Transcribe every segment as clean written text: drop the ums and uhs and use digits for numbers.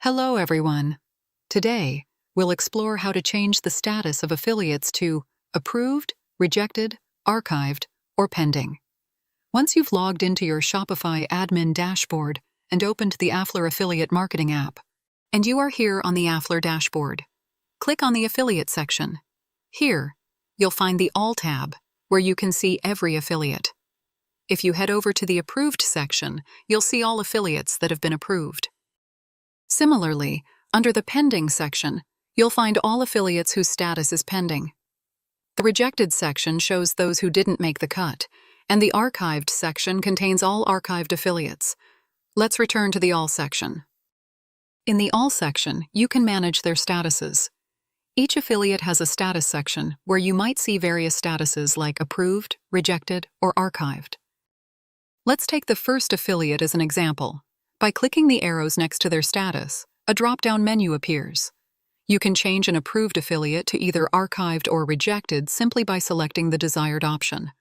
Hello, everyone. Today, we'll explore how to change the status of affiliates to approved, rejected, archived, or pending. Once you've logged into your Shopify admin dashboard and opened the Afflr affiliate marketing app, and you are here on the Afflr dashboard, click on the Affiliate section. Here, you'll find the All tab, where you can see every affiliate. If you head over to the Approved section, you'll see all affiliates that have been approved. Similarly, under the Pending section, you'll find all affiliates whose status is pending. The Rejected section shows those who didn't make the cut, and the Archived section contains all archived affiliates. Let's return to the All section. In the All section, you can manage their statuses. Each affiliate has a status section where you might see various statuses like approved, rejected, or archived. Let's take the first affiliate as an example. By clicking the arrows next to their status, a drop-down menu appears. You can change an approved affiliate to either archived or rejected simply by selecting the desired option.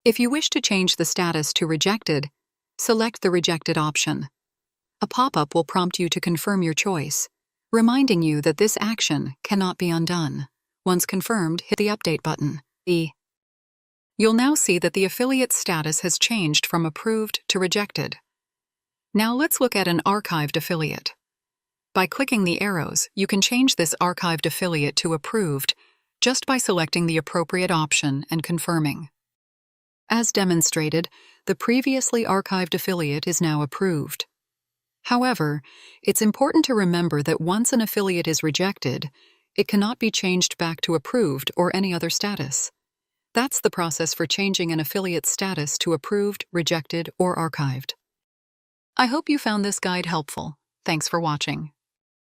If you wish to change the status to rejected, select the rejected option. A pop-up will prompt you to confirm your choice, reminding you that this action cannot be undone. Once confirmed, hit the Update button. You'll now see that the affiliate's status has changed from approved to rejected. Now let's look at an archived affiliate. By clicking the arrows, you can change this archived affiliate to approved just by selecting the appropriate option and confirming. As demonstrated, the previously archived affiliate is now approved. However, it's important to remember that once an affiliate is rejected, it cannot be changed back to approved or any other status. That's the process for changing an affiliate's status to approved, rejected, or archived. I hope you found this guide helpful. Thanks for watching.